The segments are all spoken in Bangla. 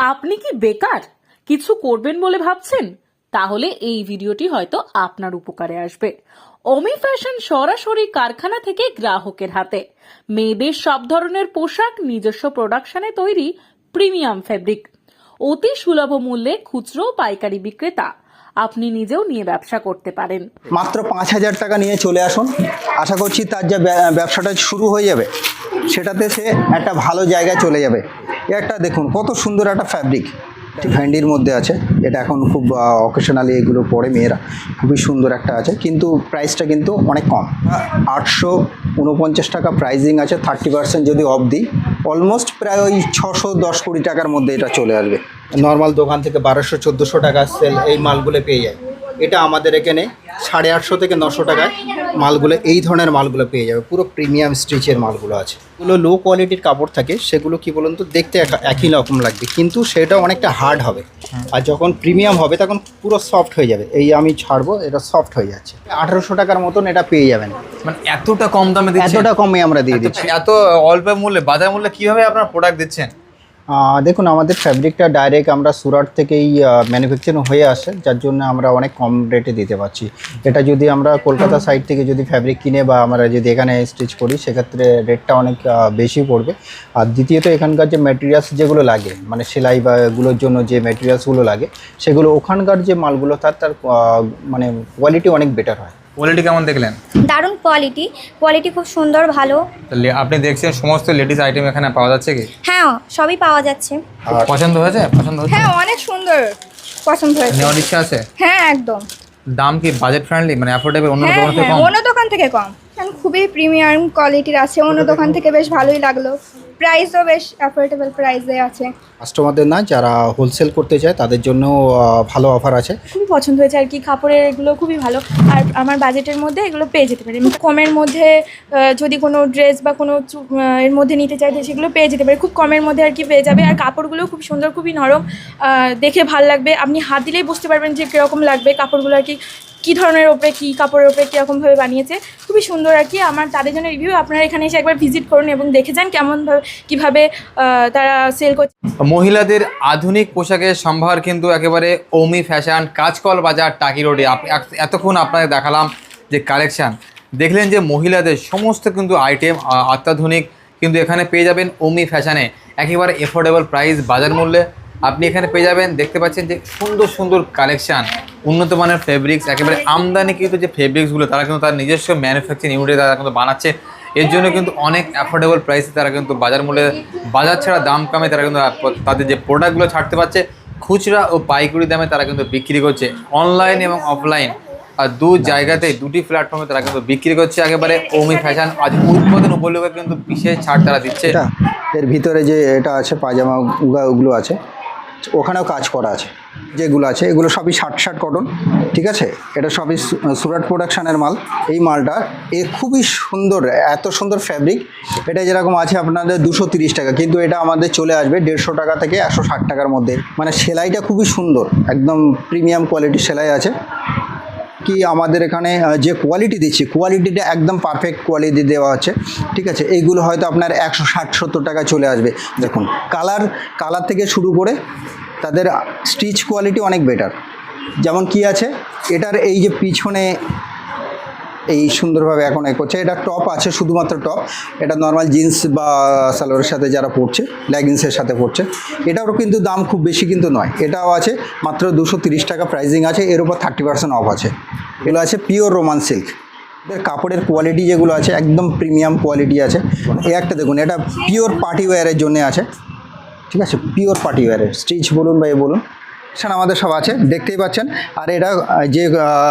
আপনি কি বেকার, কিছু করবেন বলে ভাবছেন? তাহলে এই ভিডিওটি হয়তো আপনার উপকারে আসবে। ওমি ফ্যাশন সরাসরি কারখানা থেকে গ্রাহকের হাতে। মেয়েদের সব ধরনের পোশাক নিজস্ব প্রোডাকশনে তৈরি, প্রিমিয়াম ফেব্রিক, অতি সুলভ মূল্যে খুচরো পাইকারি বিক্রেতা। আপনি নিজেও নিয়ে ব্যবসা করতে পারেন। মাত্র 5,000 টাকা নিয়ে চলে আসুন। আশা করছি তার যে ব্যবসাটা শুরু হয়ে যাবে সেটাতে সে একটা ভালো জায়গায় চলে যাবে। একটা দেখুন কত সুন্দর একটা ফ্যাব্রিক, ভেন্ডির মধ্যে আছে। এটা এখন খুব অকেশনালি এগুলো পরে মেয়েরা, খুবই সুন্দর একটা আছে, কিন্তু প্রাইসটা কিন্তু অনেক কম। 849 টাকা প্রাইজিং আছে, 30% যদি অফ দিই অলমোস্ট প্রায় ওই 610-20 টাকার মধ্যে এটা চলে আসবে। নর্মাল দোকান থেকে 1200-1400 টাকা সেল এই মালগুলো পেয়ে যায়। এটা আমাদের এখানে 850 থেকে 900 টাকায় মালগুলো, এই ধরনের মালগুলো পেয়ে যাবে। পুরো প্রিমিয়াম স্টিচের মালগুলো আছে। এগুলো লো কোয়ালিটির কাপড় থাকে, সেগুলো কি বলুন তো দেখতে একই রকম লাগবে, কিন্তু সেটা অনেকটা হার্ড হবে। আর যখন প্রিমিয়াম হবে তখন পুরো সফট হয়ে যাবে। এই আমি ছাড়বো, এটা সফট হয়ে যাচ্ছে। 1800 টাকার মতন এটা পেয়ে যাবেন। মানে এতটা কম দামে দিচ্ছেন? এতটা কমে আমরা দিয়ে দিচ্ছি। এত অল্প মূল্যে, বাজার মূল্যে কিভাবে আপনারা প্রোডাক্ট দিচ্ছেন? দেখুন, আমাদের ফ্যাব্রিকটা ডাইরেক্ট আমরা সুরাট থেকেই ম্যানুফ্যাকচারিং হয়ে আসে, যার জন্য আমরা অনেক কম রেটে দিতে পারছি। এটা যদি আমরা কলকাতা সাইড থেকে যদি ফ্যাব্রিক কিনে বা আমরা যদি এখানে স্টিচ করি, সেক্ষেত্রে রেটটা অনেক বেশি পড়বে। আর দ্বিতীয়ত এখানকার যে ম্যাটেরিয়ালস যেগুলো লাগে, মানে সেলাই বা এগুলোর জন্য যে ম্যাটেরিয়ালসগুলো লাগে, সেগুলো ওখানকার যে মালগুলো তার মানে কোয়ালিটি অনেক বেটার হয়। কোয়ালিটি কেমন দেখলেন? দারুণ কোয়ালিটি খুব সুন্দর, ভালো। আপনি দেখছেন সমস্ত লেডিস আইটেম এখানে পাওয়া যাচ্ছে কি? হ্যাঁ, সবই পাওয়া যাচ্ছে। পছন্দ হয়েছে? পছন্দ হচ্ছে? হ্যাঁ, অনেক সুন্দর পছন্দ হয়েছে। নেওয়ার ইচ্ছা আছে? হ্যাঁ, একদম। দাম কি বাজেট ফ্রেন্ডলি, মানে অ্যাফোর্ডেবল? অন্য হ্যাঁ দোকান থেকে হ্যাঁ, কম? অন্য দোকান থেকে কম। খুবই প্রিমিয়াম কোয়ালিটির আছে, অন্য দোকান থেকে বেশ ভালোই লাগলো। প্রাইসও বেশ অ্যাফোর্ডেবল প্রাইসে আছে। কাস্টমারদের না, যারা হোলসেল করতে চায় তাদের জন্য ভালো অফার আছে। খুবই পছন্দ হয়েছে আর কি, কাপড়ের এগুলো খুবই ভালো। আর আমার বাজেটের মধ্যে এগুলো পেয়ে যেতে পারি। কমের মধ্যে যদি কোনো ড্রেস বা কোনো এর মধ্যে নিতে চাই, সেগুলো পেয়ে যেতে পারে খুব কমের মধ্যে আর কি, পেয়ে যাবে। আর কাপড়গুলো খুব সুন্দর, খুবই নরম, দেখে ভাল লাগবে। আপনি হাত দিলেই বুঝতে পারবেন যে কীরকম লাগবে কাপড়গুলো আর কি, কী ধরনের ওপরে, কী কাপড়ের ওপরে কীরকমভাবে বানিয়েছে, খুবই সুন্দর আর কি। আমার তাদের জন্য রিভিউ, আপনারা এখানে এসে একবার ভিজিট করুন এবং দেখে যান কেমনভাবে কীভাবে তারা সেল করছে। মহিলাদের আধুনিক পোশাকের সম্ভার কিন্তু একেবারে ওমি ফ্যাশন, কাঁচকল বাজার, টাকি রোডে। এতক্ষণ আপনাদের দেখালাম যে কালেকশান, দেখলেন যে মহিলাদের সমস্ত কিন্তু আইটেম অত্যাধুনিক কিন্তু এখানে পেয়ে যাবেন ওমি ফ্যাশনে, একেবারে এফোর্ডেবল প্রাইস, বাজার মূল্যে আপনি এখানে পেয়ে যাবেন। দেখতে পাচ্ছেন যে সুন্দর সুন্দর কালেকশান, উন্নত মানের ফেব্রিক্স, একেবারে আমদানিকৃত যে ফেব্রিক্সগুলো তারা কিন্তু তার নিজস্ব ম্যানুফ্যাকচারিং ইউনিটে তারা কিন্তু বানাচ্ছে। এর জন্য কিন্তু অনেক অ্যাফোর্ডেবল প্রাইসে তারা কিন্তু বাজার মূল্যে, বাজার ছাড়া দাম কমে তারা কিন্তু তাদের যে প্রোডাক্টগুলো ছাড়তে পারছে, খুচরা ও পাইকারি দামে তারা কিন্তু বিক্রি করছে। অনলাইন এবং অফলাইন আর দু জায়গাতেই, দুটি প্ল্যাটফর্মে তারা কিন্তু বিক্রি করছে। একেবারে ওমি ফ্যাশন আজ উদ্বোধন উপলক্ষে কিন্তু বিশেষ ছাড় তারা দিচ্ছে। এর ভিতরে যে এটা আছে পায়জামা ওগুলো আছে, ওখানেও কাজ করা আছে। যেগুলো আছে এগুলো সবই শার্ট কটন, ঠিক আছে। এটা সবই সুরাট প্রোডাকশানের মাল। এই মালটা খুবই সুন্দর, এত সুন্দর ফ্যাব্রিক। এটা যেরকম আছে আপনাদের 230 টাকা, কিন্তু এটা আমাদের চলে আসবে 150 টাকা থেকে 160 টাকার মধ্যে। মানে সেলাইটা খুবই সুন্দর, একদম প্রিমিয়াম কোয়ালিটির সেলাই আছে। কি আমাদের এখানে যে কোয়ালিটি দিচ্ছি, কোয়ালিটিটা একদম পারফেক্ট কোয়ালিটি দেওয়া আছে, ঠিক আছে। এইগুলো হয়তো আপনার 160-70 টাকা চলে আসবে। দেখুন কালার থেকে শুরু করে তাদের স্টিচ কোয়ালিটি অনেক বেটার। যেমন কি আছে, এটার এই যে পিছনে এই সুন্দরভাবে এখন করছে, এটা টপ আছে, শুধুমাত্র টপ। এটা নর্মাল জিন্স বা সালোয়ারের সাথে যারা পরছে, লেগিংসের সাথে পরছে। এটারও কিন্তু দাম খুব বেশি কিন্তু নয়, এটাও আছে মাত্র 230 টাকা প্রাইজিং আছে। এর উপর 30% অফ আছে। এগুলো আছে পিওর রোমান সিল্ক। এদের কাপড়ের কোয়ালিটি যেগুলো আছে একদম প্রিমিয়াম কোয়ালিটি আছে। এই একটা দেখুন, এটা পিওর পার্টি ওয়্যারের জন্য আছে, ঠিক আছে। পিওর পার্টি ওয়্যারের স্টিচ বলুন বা বলুন, সেটা আমাদের সব আছে, দেখতেই পাচ্ছেন। আর এটা যে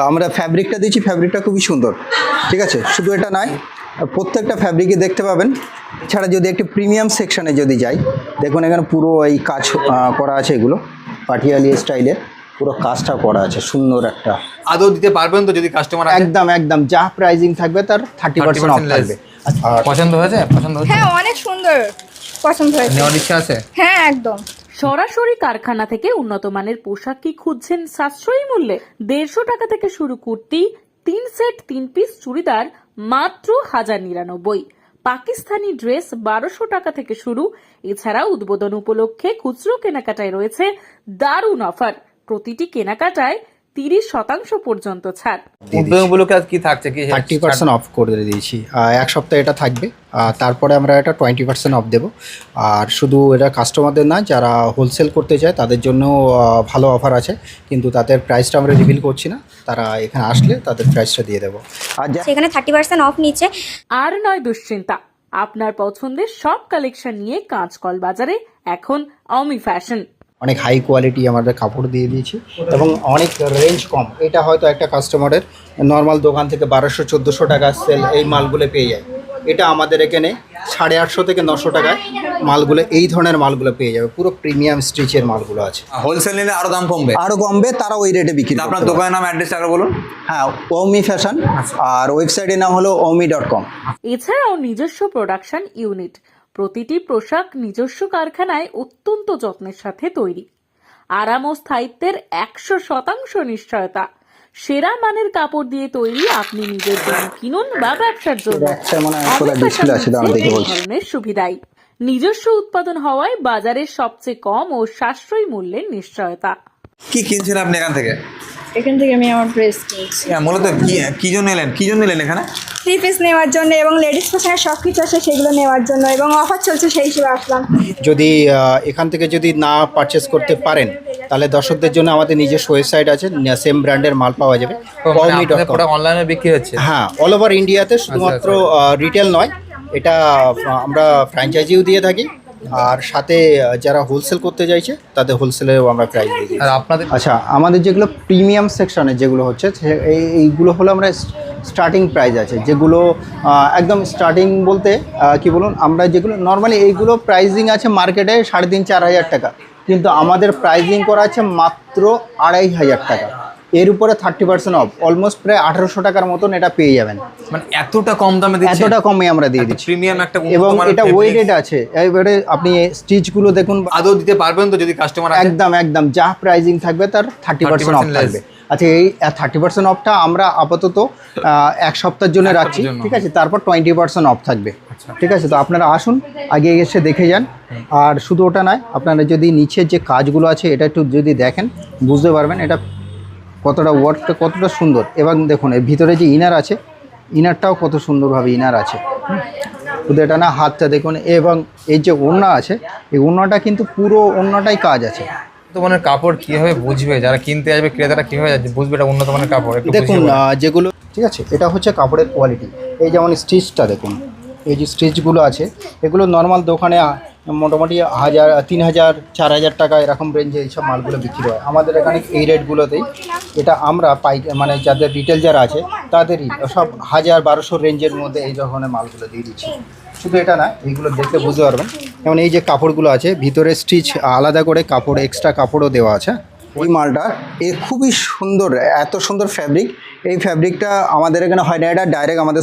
আমরা ফ্যাব্রিকটা দিচ্ছি, ফ্যাব্রিকটা খুবই সুন্দর, ঠিক আছে। শুধু এটা নয়, প্রত্যেকটা ফ্যাব্রিকই দেখতে পাবেন। এছাড়া যদি একটি প্রিমিয়াম সেকশনে যদি যাই, দেখুন এখানে পুরো এই কাজ করা আছে, এগুলো পাটিয়ালি স্টাইলের পুরো কাজটা করা আছে, সুন্দর একটা। আদৌ দিতে পারবেন তো যদি কাস্টমার? একদম যা প্রাইজিং থাকবে তার 30% অফ থাকবে। পছন্দ হয়েছে? পছন্দ হচ্ছে? হ্যাঁ, অনেক সুন্দর পছন্দ হয়েছে। নেওয়ার ইচ্ছা আছে? হ্যাঁ, একদম। সরাসরি কারখানা থেকে উন্নত মানের পোশাক কি খুঁজছেন সাশ্রয়ী মূল্যে? 150 টাকা থেকে শুরু কুর্তি, 3 সেট 3 পিস চুড়িদার মাত্র 1099। পাকিস্তানি ড্রেস 1200 টাকা থেকে শুরু। এছাড়া উদ্বোধন উপলক্ষে খুচরো কেনাকাটায় রয়েছে দারুণ অফার। প্রতিটি কেনাকাটায় 30% পর্যন্ত ছাড়। উদ্যোগগুলোকে আজ কি থাকছে কি 30% অফ করে দিয়েছি। এক সপ্তাহ এটা থাকবে, তারপরে আমরা এটা 20% অফ দেবো। আর শুধু এটা কাস্টমারদের না, যারা হোলসেল করতে চায় তাদের জন্য ভালো অফার আছে, কিন্তু তাদের প্রাইসটা আমরা রিভিল করছি না। তারা এখানে আসলে তাদের প্রাইসটা দিয়ে দেবো। আর সেখানে 30% অফ নিচ্ছে। আর নয় দুশ্চিন্তা, আপনার পছন্দের সব কালেকশন নিয়ে কাঁচকল বাজারে এখন অমি ফ্যাশন। অনেক হাই কোয়ালিটি আমাদের কাপড় দিয়ে দিয়েছি এবং অনেক রেঞ্জ কম। এটা হয়তো একটা কাস্টমারের নর্মাল দোকান থেকে 1200-1400 টাকা সেল এই মালগুলো পেয়ে যায়। এটা আমাদের এখানে 850 থেকে 900 টাকায় মালগুলো, এই ধরনের মালগুলো পেয়ে যাবে। পুরো প্রিমিয়াম স্টিচের মালগুলো আছে। হোলসেল নিলে আরো দাম কমবে? আরও কমবে, তারা ওই রেটে বিক্রি করবে। আপনার দোকানের নাম অ্যাড্রেস আগে বলুন। হ্যাঁ, ওমি ফ্যাশন, আর ওয়েবসাইটের নাম হলো omi.com। এছাড়াও নিজস্ব প্রোডাকশন ইউনিট। প্রতিটি পোশাক নিজস্ব কারখানায় অত্যন্ত যত্নের সাথে তৈরি। আরাম ও স্থায়িত্বের 100% নিশ্চয়তা। সেরা মানের কাপড় দিয়ে তৈরি। আপনি নিজের জন্য কিনুন বা ব্যবসার জন্য। একটা মনে হয় কোথায় ডিসপ্লে আছে, দাঁড়ান দেখে বলছি। ধরনের সুবিধাই নিজস্ব উৎপাদন হওয়ায় বাজারের সবচেয়ে কম ও সাশ্রয়ী মূল্যের নিশ্চয়তা। কি কিনছেন আপনি এখান থেকে? এখান থেকে আমি আমার ড্রেস কিনছি। হ্যাঁ, মূলত কি জন্য এলেন এখানে? 3 পিস নেওয়ার জন্য এবং লেডিস ফ্যাশনের সব কিছু আছে সেগুলো নেওয়ার জন্য, এবং অফার চলছে সেই হিসেবে আসলাম। যদি এখান থেকে যদি না পারচেস করতে পারেন, তাহলে দর্শকদের জন্য আমাদের নিজস্ব ওয়েবসাইট আছে, সেম ব্র্যান্ডের মাল পাওয়া যাবে। অনলাইনে বিক্রি হচ্ছে? হ্যাঁ, অল ওভার ইন্ডিয়াতে, শুধুমাত্র রিটেল নয়, এটা আমরা ফ্র্যাঞ্চাইজিও দিয়ে থাকি। আর সাথে যারা হোলসেল করতে চাইছে তাদের হোলসেলেও আমরা প্রাইস দিয়ে দিই। আর আপনাদের আচ্ছা, আমাদের যেগুলো প্রিমিয়াম সেকশনে যেগুলো হচ্ছে এইগুলো হলো আমরা স্টার্টিং প্রাইস আছে, যেগুলো একদম স্টার্টিং বলতে কি বলুন, আমরা যেগুলো নর্মালি এইগুলো প্রাইজিং আছে মার্কেটে 3,500-4 হাজার টাকা, কিন্তু আমাদের প্রাইজিং করা আছে মাত্র 2,500 টাকা। এর উপরে 30% অফ, অলমোস্ট প্রায় 1800 টাকার মতন এটা পেয়ে যাবেন। মানে এতটা কম দামে দিচ্ছেন? এতটা কমে আমরা দিয়ে দিচ্ছি। প্রিমিয়াম একটা এবং এটা ওয়েটেড আছে। এবারে আপনি স্টিচগুলো দেখুন। আদৌ দিতে পারবেন তো যদি কাস্টমার? একদম যা প্রাইজিং থাকবে তার 30% অফ থাকবে। আচ্ছা, এই 30% অফটা আমরা আপাতত এক সপ্তাহের জন্য রাখছি, ঠিক আছে? তারপর 20% অফ থাকবে, ঠিক আছে? তো আপনারা আসুন, আগে এসে দেখে যান। আর শুধু ওটা নয়, আপনারা যদি নিচের যে কাজগুলো আছে এটা একটু যদি দেখেন, বুঝতে পারবেন এটা কতটা ওয়ার্কটা কতটা সুন্দর। এবং দেখুন এর ভিতরে যে ইনার আছে, ইনারটাও কত সুন্দরভাবে ইনার আছে। শুধু এটা না, হাতটা দেখুন। এবং এই যে ওড়না আছে, এই ওড়নাটা কিন্তু পুরো ওড়নাটাই কাজ আছে। তো মানে কাপড় কিভাবে বুঝবে যারা কিনতে আসবে, ক্রেতারা কিভাবে বুঝবে এটা উন্নত মানের কাপড়? দেখুন যেগুলো, ঠিক আছে, এটা হচ্ছে কাপড়ের কোয়ালিটি। এই যেমন স্টিচটা দেখুন, এই যে স্টিচগুলো আছে, এগুলো নর্মাল দোকানে মোটামুটি 1000, 3000, 4000 টাকা এরকম রেঞ্জে এইসব মালগুলো বিক্রি হয়। আমাদের এখানে এই রেটগুলোতেই এটা আমরা পাই, মানে যাদের রিটেল যারা আছে তাদেরই সব 1000-1200 রেঞ্জের মধ্যে এই ধরনের মালগুলো দিয়ে দিচ্ছি। শুধু এটা না, এইগুলো দেখতে বুঝতে পারবেন। যেমন এই যে কাপড়গুলো আছে, ভিতরে স্টিচ আলাদা করে কাপড়, এক্সট্রা কাপড়ও দেওয়া আছে। ওই মালটা খুবই সুন্দর, এত সুন্দর ফ্যাব্রিক। এই ফ্যাব্রিকটা আমাদের এখানে হয় না, এটা ডাইরেক্ট আমাদের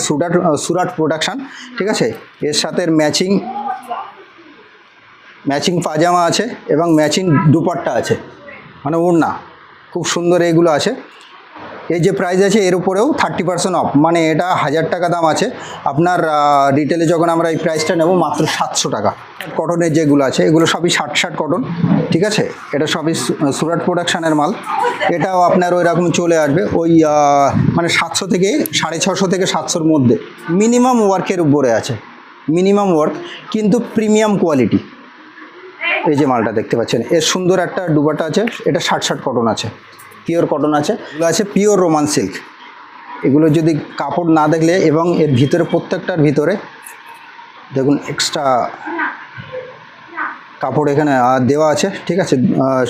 সুরাট প্রোডাকশান, ঠিক আছে? এর সাথে ম্যাচিং পাজামা আছে এবং ম্যাচিং দুপাট্টা আছে, মানে ওড়না খুব সুন্দর এইগুলো আছে। এই যে প্রাইস আছে এর উপরেও 30% অফ, মানে এটা 1000 টাকা দাম আছে। আপনার রিটেলে যখন আমরা এই প্রাইসটা নেব মাত্র 700 টাকা। কটনের যেগুলো আছে এগুলো সবই 60 কটন, ঠিক আছে? এটা সবই সুরাট প্রোডাকশানের মাল। এটাও আপনার ওই রকম চলে আসবে ওই মানে 700 থেকে 650 থেকে 700-র মধ্যে। মিনিমাম ওয়ার্কের উপরে আছে, মিনিমাম ওয়ার্ক, কিন্তু প্রিমিয়াম কোয়ালিটি। এই যে মালটা দেখতে পাচ্ছেন, এর সুন্দর একটা দুপাট্টা আছে, এটা 60 কটন আছে, পিওর কটন আছে। এগুলো আছে পিওর রোমান সিল্ক। এগুলো যদি কাপড় না দেখলে, এবং এর ভিতরে প্রত্যেকটার ভিতরে দেখুন এক্সট্রা কাপড় এখানে দেওয়া আছে, ঠিক আছে?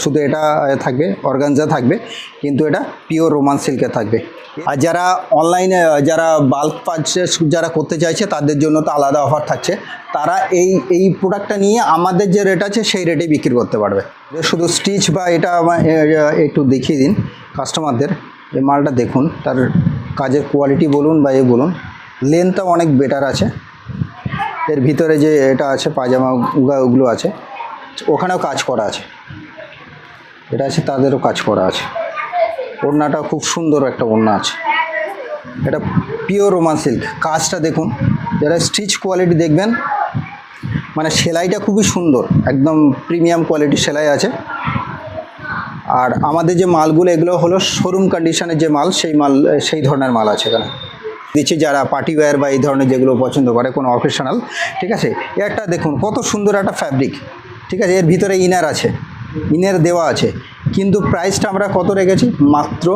শুধু এটা থাকবে, অর্গানজা থাকবে, কিন্তু এটা পিওর রোমান সিল্কে থাকবে। আর যারা অনলাইনে যারা বাল্ক পারচেস যারা করতে চাইছে তাদের জন্য তো আলাদা অফার থাকছে। তারা এই প্রোডাক্টটা নিয়ে আমাদের যে রেট আছে সেই রেটে বিক্রি করতে পারবে। শুধু স্টিচ বা এটা একটু দেখিয়ে দিন কাস্টমারদের। এই মালটা দেখুন, তার কাজের কোয়ালিটি বলুন বা বলুন, লেন্থটাও অনেক বেটার আছে। এর ভিতরে যে এটা আছে পাজামা ওগুলো আছে, ওখানেও কাজ করা আছে। এটা আছে, তাদেরও কাজ করা আছে। ওড়নাটা খুব সুন্দর একটা ওড়না আছে, এটা পিওর রোমান সিল্ক। কাজটা দেখুন, যারা স্টিচ কোয়ালিটি দেখবেন, মানে সেলাইটা খুবই সুন্দর, একদম প্রিমিয়াম কোয়ালিটির সেলাই আছে। আর আমাদের যে মালগুলো এগুলো হলো শোরুম কন্ডিশনের যে মাল, সেই ধরনের মাল আছে এখানে দিচ্ছি। যারা পার্টি ওয়্যার বা এই ধরনের যেগুলো পছন্দ করে, কোনো অকেশনাল, ঠিক আছে। একটা দেখুন কত সুন্দর একটা ফ্যাব্রিক, ঠিক আছে। এর ভিতরে ইনার আছে, ইনার দেওয়া আছে, কিন্তু প্রাইসটা আমরা কত রেখেছি মাত্র।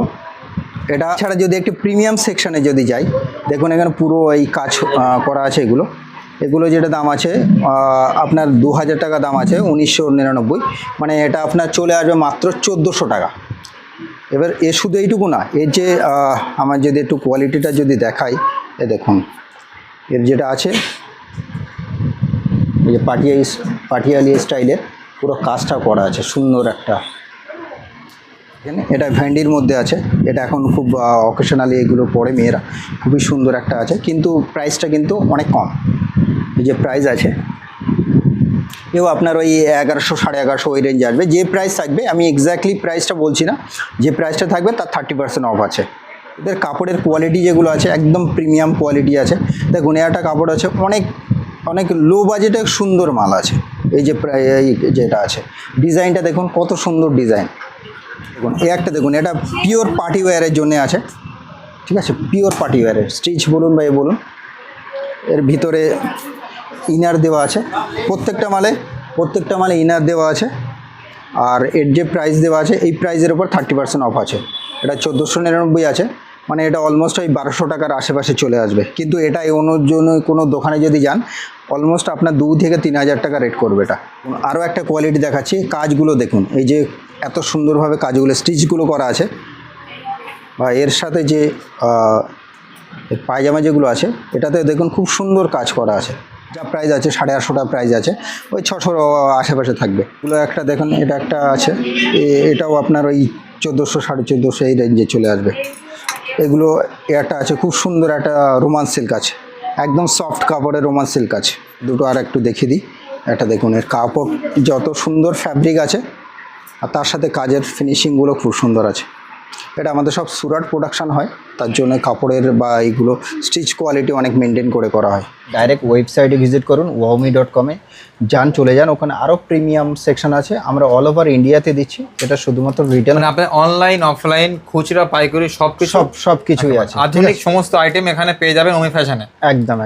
এটা ছাড়া যদি একটু প্রিমিয়াম সেকশানে যদি যাই, দেখুন এখানে পুরো এই কাজ করা আছে। এগুলো যেটা দাম আছে আপনার 2000 টাকা দাম আছে, 1999, মানে এটা আপনার চলে আসবে মাত্র 1400 টাকা। এবার শুধু এইটুকু না, এর যে আমার যদি একটু কোয়ালিটিটা যদি দেখাই, এ দেখুন এর যেটা আছে, এই যে পাটিয়ালি স্টাইলের পুরো কাজটা করা আছে, সুন্দর একটা। এটা ভ্যান্ডির মধ্যে আছে, এটা এখন খুব অকেশনালি এগুলো পরে মেয়েরা, খুবই সুন্দর একটা আছে, কিন্তু প্রাইসটা কিন্তু অনেক কম। এই যে প্রাইস আছে এও আপনার ওই 1100 1150 ওই রেঞ্জ আসবে। যে প্রাইস থাকবে, আমি এক্স্যাক্টলি প্রাইসটা বলছি না, যে প্রাইসটা থাকবে তার 30% অফ আছে। এদের কাপড়ের কোয়ালিটি যেগুলো আছে একদম প্রিমিয়াম কোয়ালিটি আছে। দেখুন একটা কাপড় আছে, অনেক লো বাজেটে সুন্দর মাল আছে। এই যে যেটা আছে, ডিজাইনটা দেখুন কত সুন্দর ডিজাইন। দেখুন একটা দেখুন, এটা পিওর পার্টি ওয়্যারের জন্য আছে, ঠিক আছে। পিওর পার্টি ওয়্যারের স্টিচ বলুন বা বলুন, এর ভিতরে ইনার দেওয়া আছে, প্রত্যেকটা মালে ইনার দেওয়া আছে। আর এর যে প্রাইস দেওয়া আছে, এই প্রাইসের উপর 30% অফ আছে। এটা 1499 আছে, মানে এটা অলমোস্ট ওই 1200 টাকার আশেপাশে চলে আসবে। কিন্তু এটা অন্য কোনো দোকানে যদি যান, অলমোস্ট আপনার 2 থেকে 3000 টাকা রেট করবে এটা। আরও একটা কোয়ালিটি দেখাচ্ছি, কাজগুলো দেখুন, এই যে এত সুন্দরভাবে কাজগুলো স্টিচগুলো করা আছে, বা এর সাথে যে পায়জামা যেগুলো আছে, এটাতে দেখুন খুব সুন্দর কাজ করা আছে। যা প্রাইস আছে 850 টাকা প্রাইস আছে, ওই 600 আশেপাশে থাকবে। এগুলো একটা দেখুন, এটা একটা আছে, এটাও আপনার ওই 1400 1450 এই রেঞ্জে চলে আসবে। এগুলো একটা আছে, খুব সুন্দর একটা রোমান সিল্ক আছে, একদম সফট কাপড়ের রোমান সিল্ক আছে। দুটো আর একটু দেখিয়ে দিই। একটা দেখুন, এর কাপড় যত সুন্দর ফ্যাব্রিক আছে, আর তার সাথে কাজের ফিনিশিংগুলো খুব সুন্দর আছে। এটা আমাদের সব সুরাট প্রোডাকশান হয়, তার জন্য কাপড়ের বা এইগুলো স্টিচ কোয়ালিটি অনেক মেনটেন করে করা হয়। ডাইরেক্ট ওয়েবসাইটে ভিজিট করুন wowme.com-এ চলে যান, ওখানে আরও প্রিমিয়াম সেকশন আছে। আমরা অল ওভার ইন্ডিয়াতে দিচ্ছি, এটা শুধুমাত্র রিটেল, মানে আপনার অনলাইন অফলাইন খুচরা পাইকারি সব সব কিছুই আছে। আধুনিক সমস্ত আইটেম এখানে পেয়ে যাবেন ওমি ফ্যাশনে। একদম।